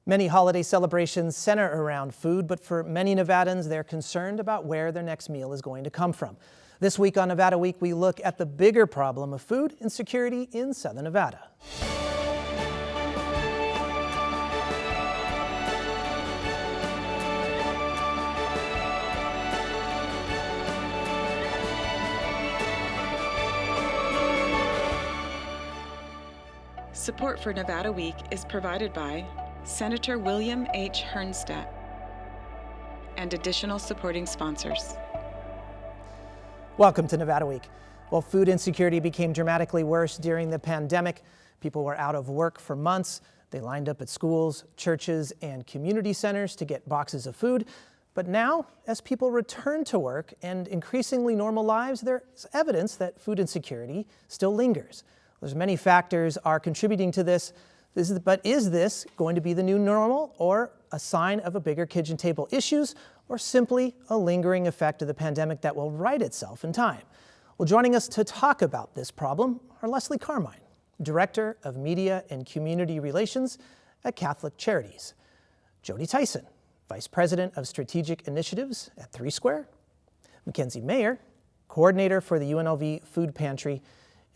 Many holiday celebrations center around food, but for many Nevadans, they're concerned about where their next meal is going to come from. This week on Nevada Week, we look at the bigger problem of food insecurity in Southern Nevada. Support for Nevada Week is provided by Senator William H. Hernstadt and additional supporting sponsors. Welcome to Nevada Week. Well, food insecurity became dramatically worse during the pandemic. People were out of work for months. They lined up at schools, churches, and community centers to get boxes of food. But now, as people return to work and increasingly normal lives, there's evidence that food insecurity still lingers. There's many factors are contributing to this. But is this going to be the new normal, or a sign of a bigger kitchen table issues, or simply a lingering effect of the pandemic that will right itself in time? Well, joining us to talk about this problem are Leslie Carmine, Director of Media and Community Relations at Catholic Charities, Jody Tyson, Vice President of Strategic Initiatives at 3 Square, Mackenzie Mayer, Coordinator for the UNLV Food Pantry,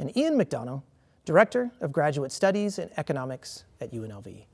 and Ian McDonough, Director of Graduate Studies and Economics at UNLV.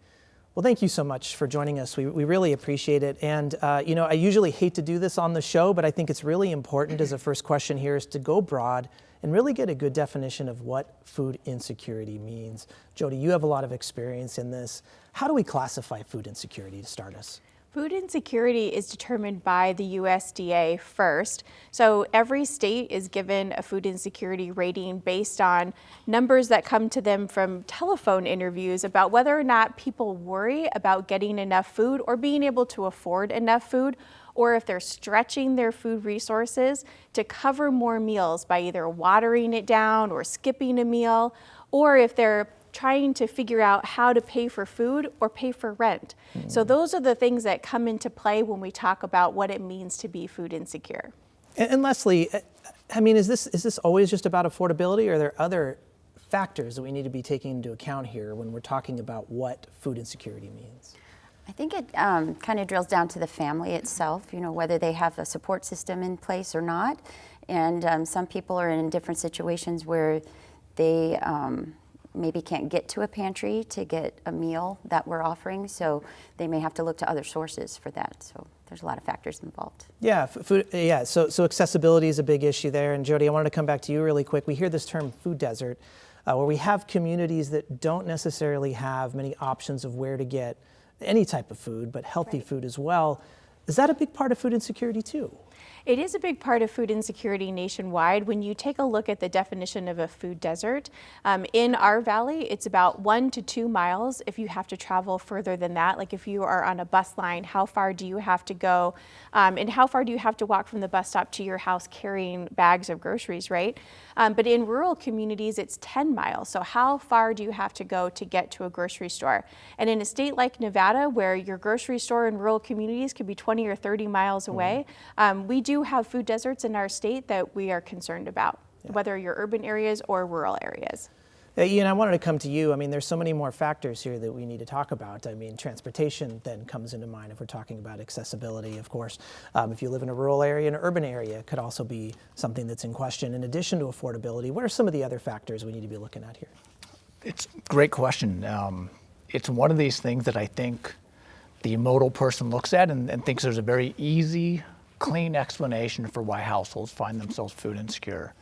Well, thank you so much for joining us. We really appreciate it. And, I usually hate to do this on the show, but I think it's really important as a first question here is to go broad and really get a good definition of what food insecurity means. Jody, you have a lot of experience in this. How do we classify food insecurity to start us? Food insecurity is determined by the USDA first. So every state is given a food insecurity rating based on numbers that come to them from telephone interviews about whether or not people worry about getting enough food or being able to afford enough food, or if they're stretching their food resources to cover more meals by either watering it down or skipping a meal, or if they're trying to figure out how to pay for food or pay for rent. So those are the things that come into play when we talk about what it means to be food insecure. And Leslie, I mean, is this always just about affordability, or are there other factors that we need to be taking into account here when we're talking about what food insecurity means? I think it kind of drills down to the family itself, whether they have a support system in place or not. And some people are in different situations where they maybe can't get to a pantry to get a meal that we're offering, so they may have to look to other sources for that. So there's a lot of factors involved. Yeah, food. Yeah, so accessibility is a big issue there. And Jody, I wanted to come back to you really quick. We hear this term food desert, where we have communities that don't necessarily have many options of where to get any type of food, but healthy food as well. Is that a big part of food insecurity too? It is a big part of food insecurity nationwide. When you take a look at the definition of a food desert, in our valley, it's about 1 to 2 miles. If you have to travel further than that, like if you are on a bus line, how far do you have to go? And how far do you have to walk from the bus stop to your house carrying bags of groceries, right? But in rural communities, it's 10 miles. So how far do you have to go to get to a grocery store? And in a state like Nevada, where your grocery store in rural communities could be 20 or 30 miles away, we do have food deserts in our state that we are concerned about, whether you're urban areas or rural areas. Ian, I wanted to come to you. I mean, there's so many more factors here that we need to talk about. I mean, transportation then comes into mind if we're talking about accessibility, of course. If you live in a rural area, an urban area could also be something that's in question. In addition to affordability, what are some of the other factors we need to be looking at here? It's a great question. It's one of these things that I think the modal person looks at and thinks there's a very easy, clean explanation for why households find themselves food insecure.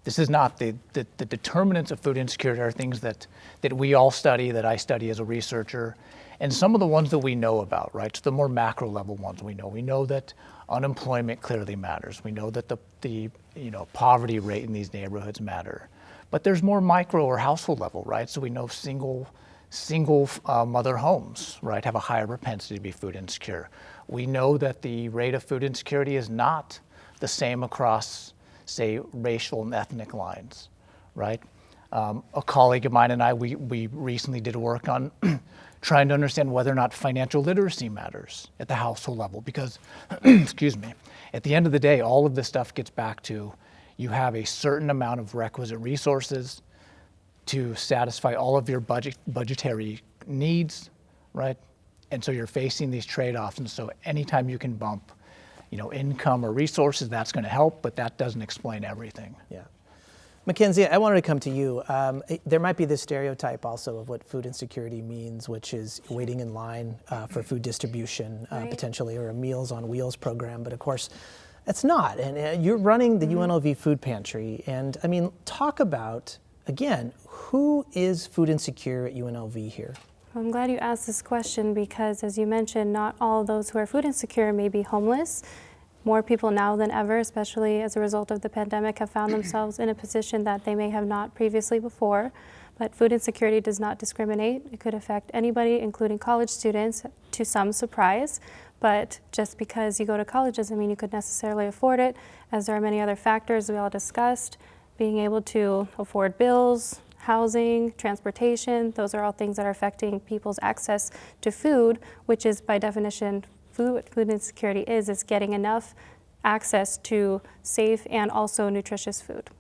This is not the determinants of food insecurity are things that we all study, that I study as a researcher, and some of the ones that we know about, right? So the more macro level ones we know. We know that unemployment clearly matters. We know that the poverty rate in these neighborhoods matter. But there's more micro or household level, right? So we know single mother homes, right, have a higher propensity to be food insecure. We know that the rate of food insecurity is not the same across, say, racial and ethnic lines, right? A colleague of mine and I, we recently did work on trying to understand whether or not financial literacy matters at the household level, because, excuse me, at the end of the day, all of this stuff gets back to you have a certain amount of requisite resources to satisfy all of your budgetary needs, right? And so you're facing these trade-offs, and so anytime you can bump, income or resources, that's going to help, but that doesn't explain everything. Yeah. Mackenzie, I wanted to come to you. There might be this stereotype also of what food insecurity means, which is waiting in line for food distribution, potentially, or a Meals on Wheels program. But of course, it's not. And you're running the UNLV food pantry. And I mean, talk about, again, who is food insecure at UNLV here? I'm glad you asked this question because, as you mentioned, not all of those who are food insecure may be homeless. More people now than ever, especially as a result of the pandemic, have found themselves in a position that they may have not previously before. But food insecurity does not discriminate. It could affect anybody, including college students, to some surprise. But just because you go to college doesn't mean you could necessarily afford it, as there are many other factors we all discussed. Being able to afford bills, housing, transportation, those are all things that are affecting people's access to food, which is by definition food insecurity is getting enough access to safe and also nutritious food.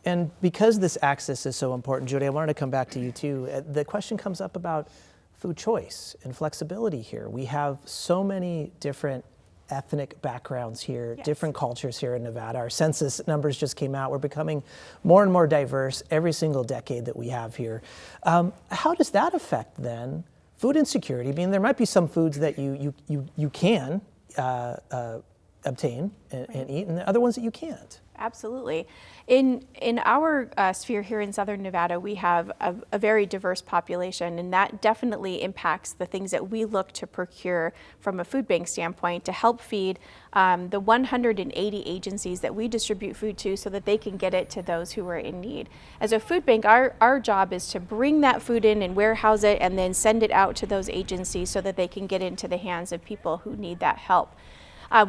And because this access is so important, Judy, I wanted to come back to you too. The question comes up about food choice and flexibility here. We have so many different ethnic backgrounds here, different cultures here in Nevada. Our census numbers just came out. We're becoming more and more diverse every single decade that we have here. How does that affect then food insecurity? I mean, there might be some foods that you can obtain and eat, and the other ones that you can't. Absolutely. In our sphere here in Southern Nevada, we have a very diverse population, and that definitely impacts the things that we look to procure from a food bank standpoint to help feed the 180 agencies that we distribute food to so that they can get it to those who are in need. As a food bank, our job is to bring that food in and warehouse it and then send it out to those agencies so that they can get into the hands of people who need that help.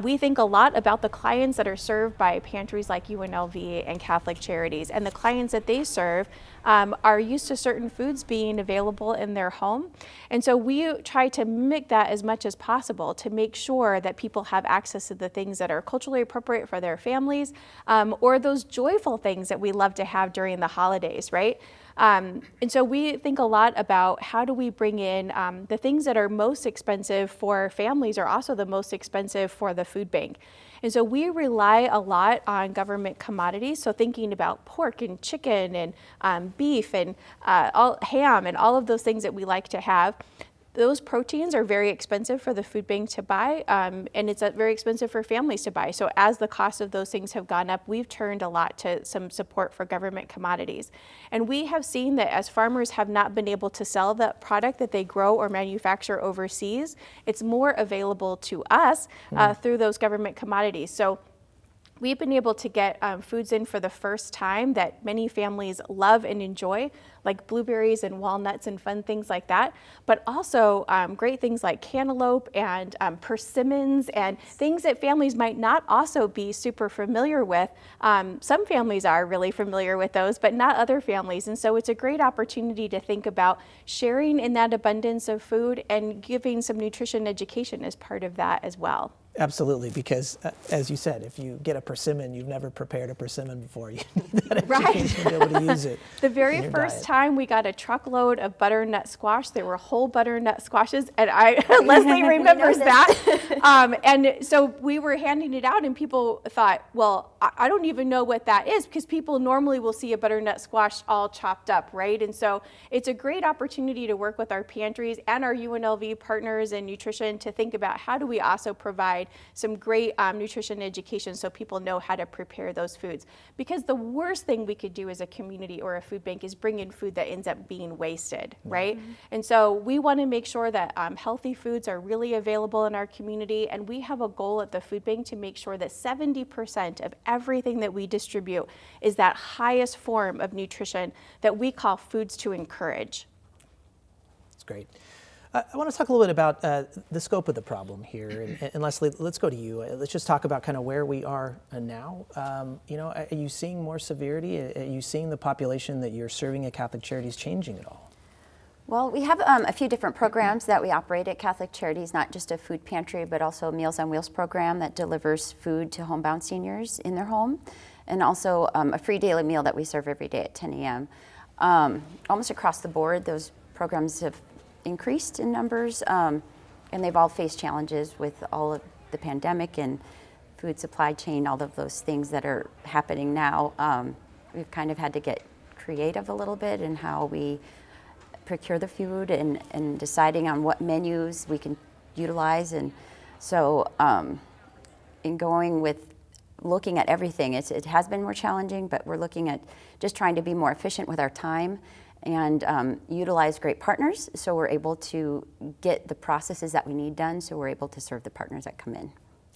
We think a lot about the clients that are served by pantries like UNLV and Catholic Charities, and the clients that they serve are used to certain foods being available in their home. And so we try to mimic that as much as possible to make sure that people have access to the things that are culturally appropriate for their families, or those joyful things that we love to have during the holidays, right? And so we think a lot about how do we bring in the things that are most expensive for families are also the most expensive for the food bank. And so we rely a lot on government commodities. So thinking about pork and chicken and beef and ham and all of those things that we like to have. Those proteins are very expensive for the food bank to buy, and it's very expensive for families to buy. So as the cost of those things have gone up, we've turned a lot to some support for government commodities. And we have seen that as farmers have not been able to sell the product that they grow or manufacture overseas, it's more available to us through those government commodities. So we've been able to get foods in for the first time that many families love and enjoy, like blueberries and walnuts and fun things like that, but also great things like cantaloupe and persimmons and things that families might not also be super familiar with. Some families are really familiar with those, but not other families. And so it's a great opportunity to think about sharing in that abundance of food and giving some nutrition education as part of that as well. Absolutely, because as you said, if you get a persimmon, you've never prepared a persimmon before. You need that education to be able to use it. The very first time we got a truckload of butternut squash, there were whole butternut squashes, and Leslie remembers that. And so we were handing it out, and people thought, well, I don't even know what that is, because people normally will see a butternut squash all chopped up, right? And so it's a great opportunity to work with our pantries and our UNLV partners in nutrition to think about how do we also provide some great nutrition education so people know how to prepare those foods. Because the worst thing we could do as a community or a food bank is bring in food that ends up being wasted, right? Mm-hmm. And so we want to make sure that healthy foods are really available in our community, and we have a goal at the food bank to make sure that 70% of everything that we distribute is that highest form of nutrition that we call foods to encourage. That's great. I want to talk a little bit about the scope of the problem here. And Leslie, let's go to you. Let's just talk about kind of where we are now. Are you seeing more severity? Are you seeing the population that you're serving at Catholic Charities changing at all? Well, we have a few different programs that we operate at Catholic Charities, not just a food pantry, but also a Meals on Wheels program that delivers food to homebound seniors in their home, and also a free daily meal that we serve every day at 10 a.m. Almost across the board, those programs have increased in numbers, and they've all faced challenges with all of the pandemic and food supply chain, all of those things that are happening now. We've kind of had to get creative a little bit in how we procure the food and deciding on what menus we can utilize. And so in going with looking at everything, it has been more challenging, but we're looking at just trying to be more efficient with our time and utilize great partners so we're able to get the processes that we need done so we're able to serve the partners that come in.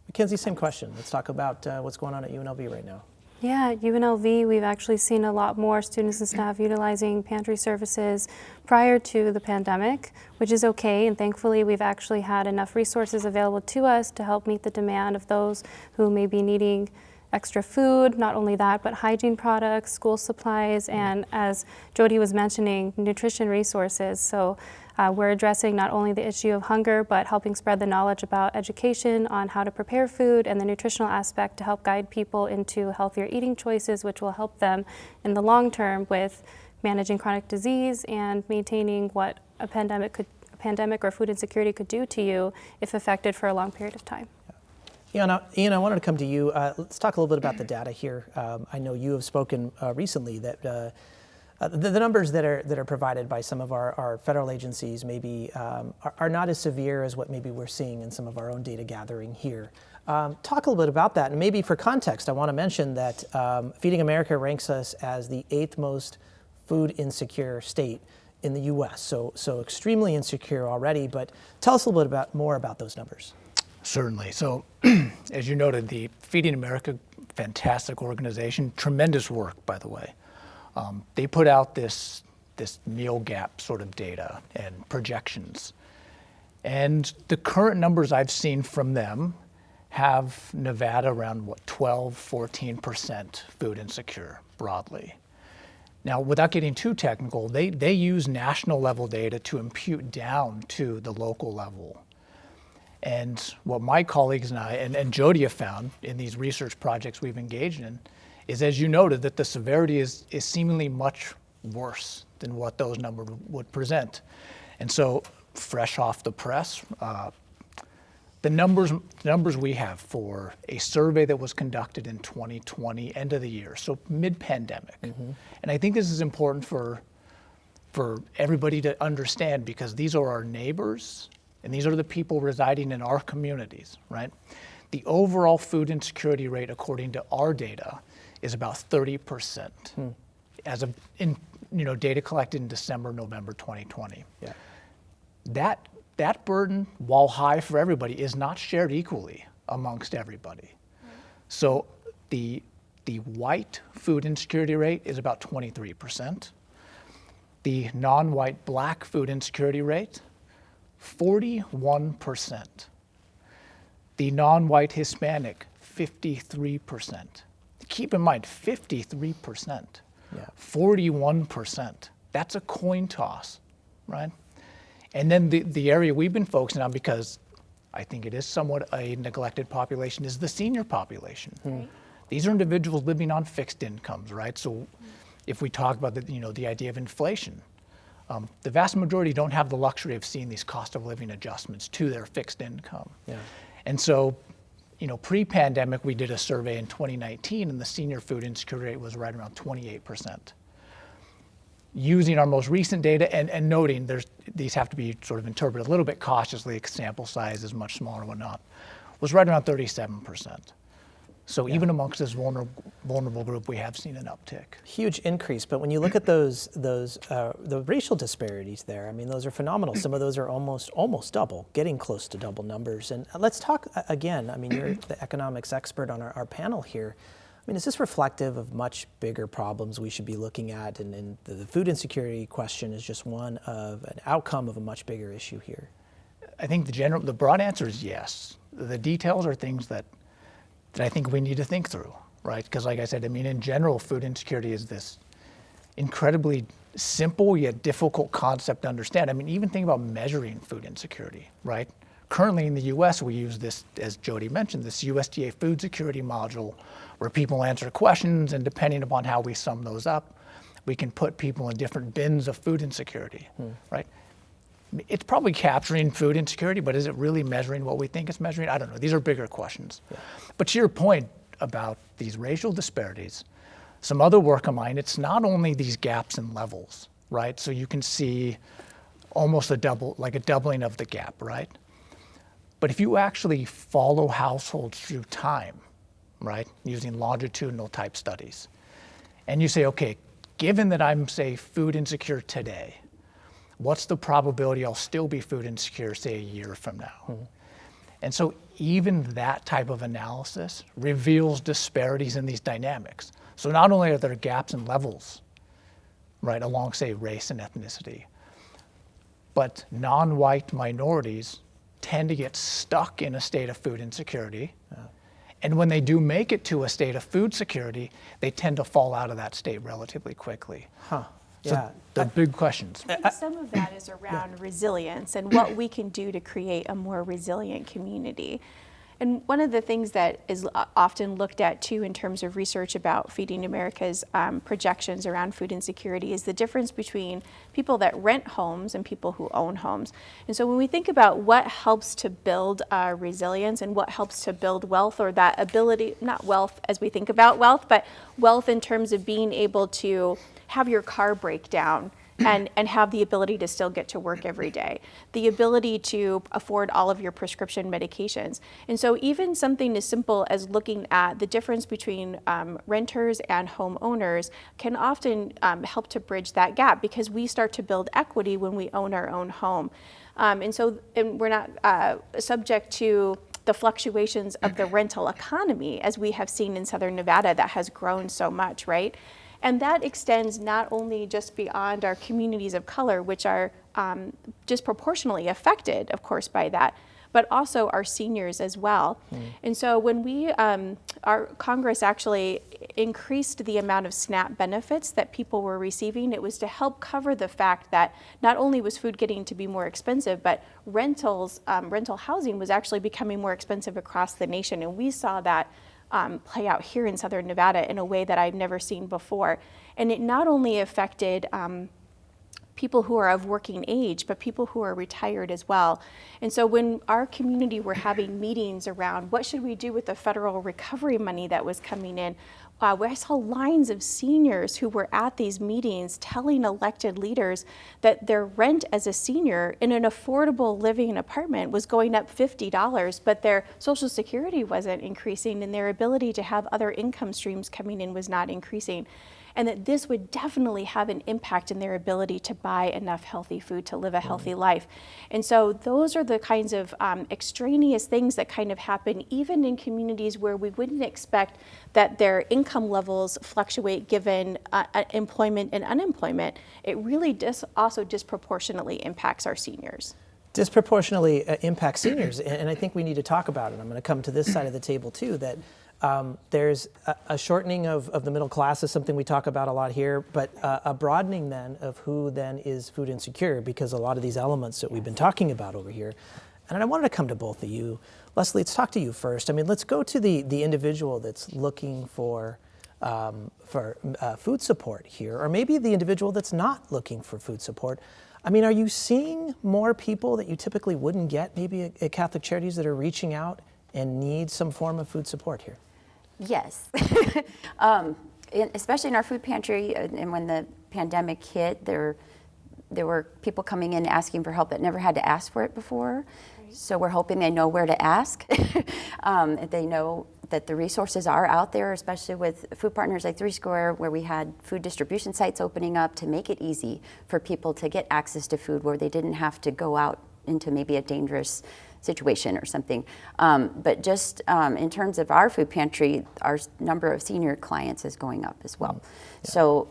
Mackenzie, same question. Let's talk about what's going on at UNLV right now. Yeah, at UNLV, we've actually seen a lot more students and staff utilizing pantry services prior to the pandemic, which is okay, and thankfully we've actually had enough resources available to us to help meet the demand of those who may be needing extra food, not only that, but hygiene products, school supplies, and as Jody was mentioning, nutrition resources. So we're addressing not only the issue of hunger, but helping spread the knowledge about education on how to prepare food and the nutritional aspect to help guide people into healthier eating choices, which will help them in the long term with managing chronic disease and maintaining what a pandemic or food insecurity could do to you if affected for a long period of time. Ian, I wanted to come to you. Let's talk a little bit about the data here. I know you have spoken recently that the numbers that are provided by some of our federal agencies maybe are not as severe as what maybe we're seeing in some of our own data gathering here. Talk a little bit about that, and maybe for context, I want to mention that Feeding America ranks us as the 8th most food insecure state in the U.S. So extremely insecure already. But tell us a little bit more about those numbers. Certainly. So, as you noted, the Feeding America, fantastic organization, tremendous work, by the way. They put out this meal gap sort of data and projections. And the current numbers I've seen from them have Nevada around, 12-14% food insecure broadly. Now, without getting too technical, they use national level data to impute down to the local level. And what my colleagues and I, and Jody have found in these research projects we've engaged in, is, as you noted, that the severity is seemingly much worse than what those numbers would present. And so, fresh off the press, the numbers we have for a survey that was conducted in 2020, end of the year, so mid-pandemic. Mm-hmm. And I think this is important for everybody to understand, because these are our neighbors, and these are the people residing in our communities, right? The overall food insecurity rate, according to our data, is about 30%. As of data collected in December, November 2020. Yeah. That burden, while high for everybody, is not shared equally amongst everybody. Right. So the white food insecurity rate is about 23%. The non-white black food insecurity rate, 41%. The non-white Hispanic, 53%. Keep in mind, 53%, 41%. That's a coin toss, right? And then the area we've been focusing on, because I think it is somewhat a neglected population, is the senior population. Right. These are individuals living on fixed incomes, right? So if we talk about the idea of inflation, the vast majority don't have the luxury of seeing these cost of living adjustments to their fixed income. Yeah. And so, pre-pandemic, we did a survey in 2019, and the senior food insecurity rate was right around 28%. Using our most recent data and noting these have to be sort of interpreted a little bit cautiously, sample size is much smaller and whatnot, was right around 37%. So even amongst this vulnerable group, we have seen an uptick. Huge increase, but when you look at the racial disparities there, I mean, those are phenomenal. Some of those are almost double, getting close to double numbers. And let's talk again. I mean, you're the economics expert on our panel here. I mean, is this reflective of much bigger problems we should be looking at? And the food insecurity question is just one of an outcome of a much bigger issue here. I think the broad answer is yes. The details are things that I think we need to think through, right? Because like I said, I mean, in general, food insecurity is this incredibly simple yet difficult concept to understand. I mean, even think about measuring food insecurity, right? Currently in the US, we use this, as Jody mentioned, this USDA food security module where people answer questions, and depending upon how we sum those up, we can put people in different bins of food insecurity, right? it's probably capturing food insecurity, but is it really measuring what we think it's measuring? I don't know. These are bigger questions. Yeah. But to your point about these racial disparities, some other work of mine, it's not only these gaps in levels, right? So you can see almost a doubling of the gap, right? But if you actually follow households through time, right, using longitudinal type studies, and you say, okay, given that I'm, say, food insecure today, what's the probability I'll still be food insecure, say, a year from now? Mm-hmm. And so even that type of analysis reveals disparities in these dynamics. So not only are there gaps in levels, right, along, say, race and ethnicity, but non-white minorities tend to get stuck in a state of food insecurity. And when they do make it to a state of food security, they tend to fall out of that state relatively quickly. Huh. So Yeah. they're big questions. I think some of that is around resilience and what we can do to create a more resilient community. And one of the things that is often looked at too in terms of research about Feeding America's projections around food insecurity is the difference between people that rent homes and people who own homes. And so when we think about what helps to build resilience and what helps to build wealth, or that ability, not wealth as we think about wealth, but wealth in terms of being able to have your car break down and have the ability to still get to work every day, the ability to afford all of your prescription medications. And so even something as simple as looking at the difference between renters and homeowners can often help to bridge that gap, because we start to build equity when we own our own home. And we're not subject to the fluctuations of the rental economy, as we have seen in Southern Nevada that has grown so much, right? And that extends not only just beyond our communities of color, which are disproportionately affected, of course, by that, but also our seniors as well. And so when our Congress actually increased the amount of SNAP benefits that people were receiving, it was to help cover the fact that not only was food getting to be more expensive, but rental housing was actually becoming more expensive across the nation. And we saw that play out here in Southern Nevada in a way that I've never seen before. And it not only affected people who are of working age, but people who are retired as well. And so when our community were having meetings around what should we do with the federal recovery money that was coming in, I saw lines of seniors who were at these meetings telling elected leaders that their rent as a senior in an affordable living apartment was going up $50, but their Social Security wasn't increasing and their ability to have other income streams coming in was not increasing. And that this would definitely have an impact in their ability to buy enough healthy food to live a healthy life. And so those are the kinds of extraneous things that kind of happen even in communities where we wouldn't expect that their income levels fluctuate given employment and unemployment. It really also disproportionately impacts our seniors. Disproportionately impacts seniors, and I think we need to talk about it. I'm going to come to this side of the table too, that there's a shortening of the middle class is something we talk about a lot here, but a broadening then of who then is food insecure, because a lot of these elements that we've been talking about over here. And I wanted to come to both of you. Leslie, let's talk to you first. I mean, let's go to the individual that's looking for food support here, or maybe the individual that's not looking for food support. I mean, are you seeing more people that you typically wouldn't get maybe at Catholic Charities that are reaching out and need some form of food support here? Yes, especially in our food pantry, and when the pandemic hit, there were people coming in asking for help that never had to ask for it before. So we're hoping they know where to ask. They know that the resources are out there, especially with food partners like 3 Square, where we had food distribution sites opening up to make it easy for people to get access to food where they didn't have to go out into maybe a dangerous situation or something. But just in terms of our food pantry, our number of senior clients is going up as well. Yeah. So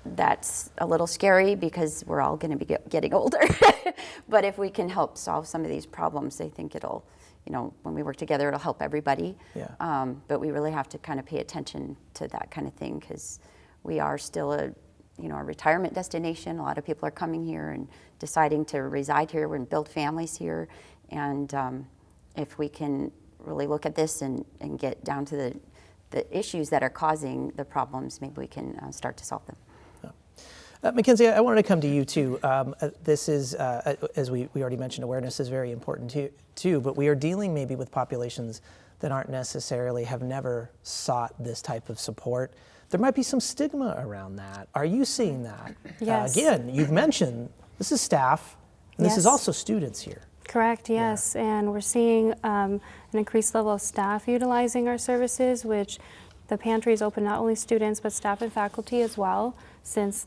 that's a little scary because we're all going to be getting older. But if we can help solve some of these problems, I think it'll, when we work together, it'll help everybody. Yeah. But we really have to kind of pay attention to that kind of thing, because we are still a retirement destination. A lot of people are coming here and deciding to reside here and build families here. And if we can really look at this and get down to the issues that are causing the problems, maybe we can start to solve them. Mackenzie, I wanted to come to you too. This is, as we already mentioned, awareness is very important too, but we are dealing maybe with populations that aren't necessarily, have never sought this type of support. There might be some stigma around that. Are you seeing that? Yes. Again, you've mentioned this is staff, and this is Yes. also students here. Correct, yes. And we're seeing an increased level of staff utilizing our services, which the pantry is open not only students, but staff and faculty as well, since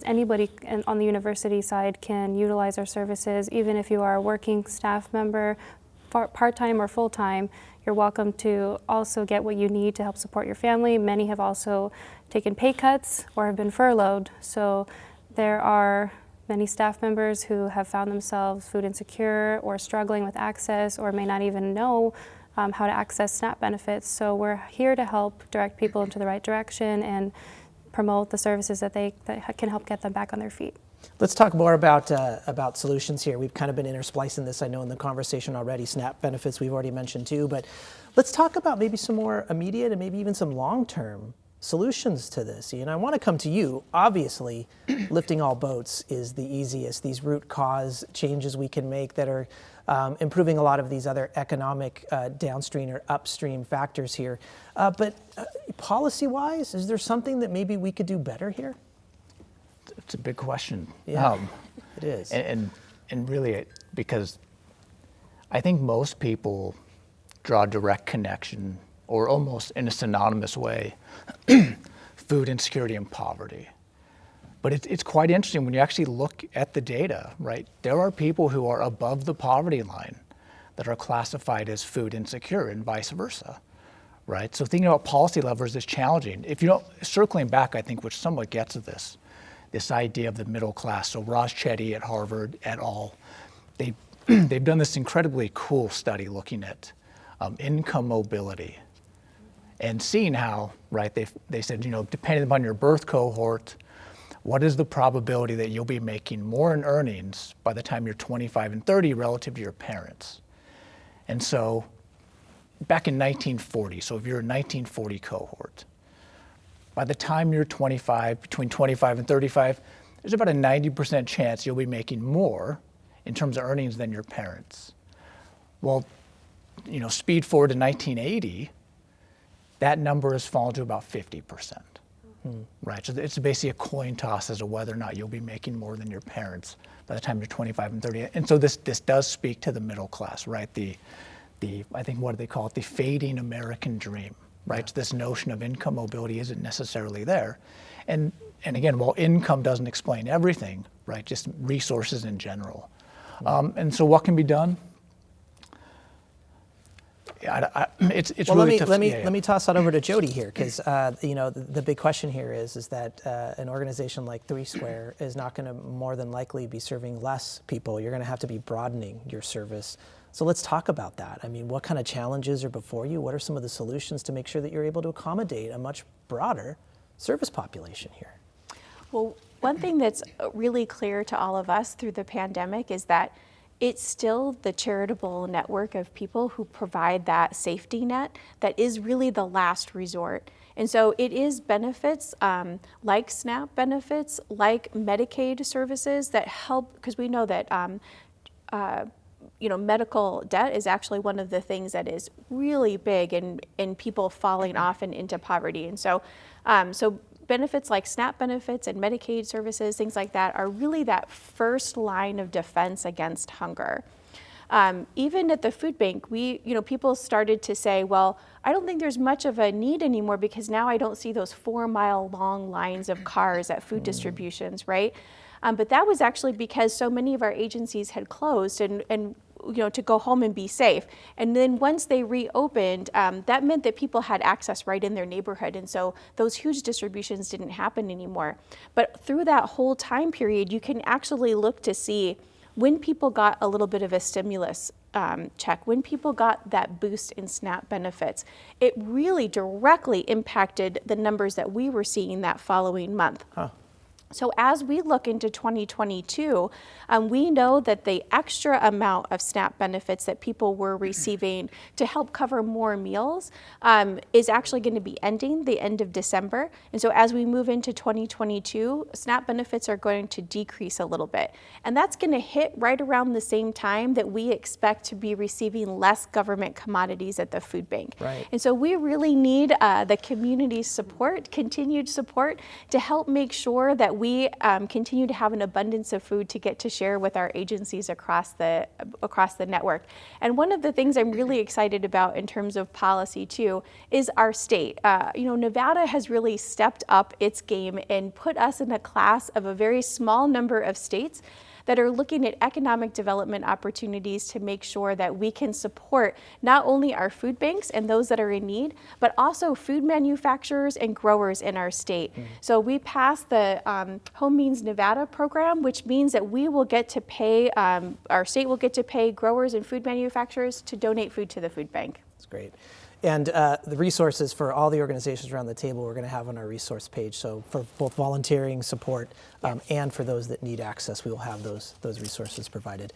anybody on the university side can utilize our services. Even if you are a working staff member, part-time or full-time, you're welcome to also get what you need to help support your family. Many have also taken pay cuts or have been furloughed. So there are many staff members who have found themselves food insecure or struggling with access or may not even know how to access SNAP benefits. So we're here to help direct people into the right direction and promote the services that can help get them back on their feet. Let's talk more about solutions here. We've kind of been intersplicing this, I know, in the conversation already. SNAP benefits we've already mentioned too, but let's talk about maybe some more immediate and maybe even some long-term solutions to this. And I want to come to you. Obviously, lifting all boats is the easiest. These root cause changes we can make that are improving a lot of these other economic downstream or upstream factors here. But policy-wise, is there something that maybe we could do better here? It's a big question. Yeah, it is. And really, because I think most people draw a direct connection, or almost in a synonymous way, food insecurity and poverty. But it's quite interesting when you actually look at the data, right? There are people who are above the poverty line that are classified as food insecure and vice versa, right? So thinking about policy levers is challenging. If you don't, circling back, I think, which somewhat gets to this idea of the middle class. So Raj Chetty at Harvard et al., they've done this incredibly cool study looking at income mobility and seeing how, right, they said, depending upon your birth cohort, what is the probability that you'll be making more in earnings by the time you're 25 and 30 relative to your parents? And so back in 1940, so if you're a 1940 cohort, by the time you're 25, between 25 and 35, there's about a 90% chance you'll be making more in terms of earnings than your parents. Well, speed forward to 1980, that number has fallen to about 50%. Right, so it's basically a coin toss as to whether or not you'll be making more than your parents by the time you're 25 and 30. And so this does speak to the middle class, right? The I think, what do they call it? The fading American dream, right? So this notion of income mobility isn't necessarily there. And again, while income doesn't explain everything, right? Just resources in general. And so what can be done? It's well, really tough. Let me toss that over to Jody here, because the big question here is that an organization like 3 Square is not going to more than likely be serving less people. You're going to have to be broadening your service. So let's talk about that. I mean, what kind of challenges are before you? What are some of the solutions to make sure that you're able to accommodate a much broader service population here? Well, one thing that's really clear to all of us through the pandemic is that it's still the charitable network of people who provide that safety net that is really the last resort. And so it is benefits like SNAP benefits, like Medicaid services that help, because we know that medical debt is actually one of the things that is really big in people falling off and into poverty. And so benefits like SNAP benefits and Medicaid services, things like that, are really that first line of defense against hunger. Even at the food bank, people started to say, well, I don't think there's much of a need anymore because now I don't see those 4-mile long lines of cars at food distributions, right? But that was actually because so many of our agencies had closed and to go home and be safe. And then once they reopened, that meant that people had access right in their neighborhood. And so those huge distributions didn't happen anymore. But through that whole time period, you can actually look to see when people got a little bit of a stimulus check, when people got that boost in SNAP benefits, it really directly impacted the numbers that we were seeing that following month. So as we look into 2022, we know that the extra amount of SNAP benefits that people were receiving to help cover more meals is actually going to be ending the end of December. And so as we move into 2022, SNAP benefits are going to decrease a little bit. And that's going to hit right around the same time that we expect to be receiving less government commodities at the food bank. Right. And so we really need the community's support, continued support, to help make sure that we continue to have an abundance of food to get to share with our agencies across the network. And one of the things I'm really excited about in terms of policy too is our state. Nevada has really stepped up its game and put us in a class of a very small number of states that are looking at economic development opportunities to make sure that we can support not only our food banks and those that are in need, but also food manufacturers and growers in our state. So we passed the Home Means Nevada program, which means that we will get to pay, our state will get to pay growers and food manufacturers to donate food to the food bank. That's great. And the resources for all the organizations around the table we're going to have on our resource page. So for both volunteering support and for those that need access, we will have those resources provided.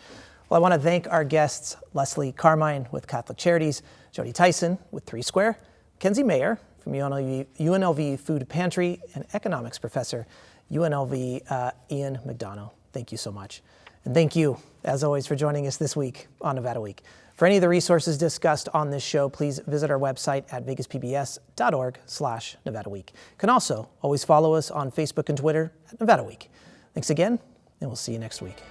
Well, I want to thank our guests, Leslie Carmine with Catholic Charities, Jody Tyson with 3 Square, Kenzie Mayer from UNLV Food Pantry, and economics professor, UNLV Ian McDonough. Thank you so much. And thank you, as always, for joining us this week on Nevada Week. For any of the resources discussed on this show, please visit our website at vegaspbs.org/Nevada Week. You can also always follow us on Facebook and Twitter at Nevada Week. Thanks again, and we'll see you next week.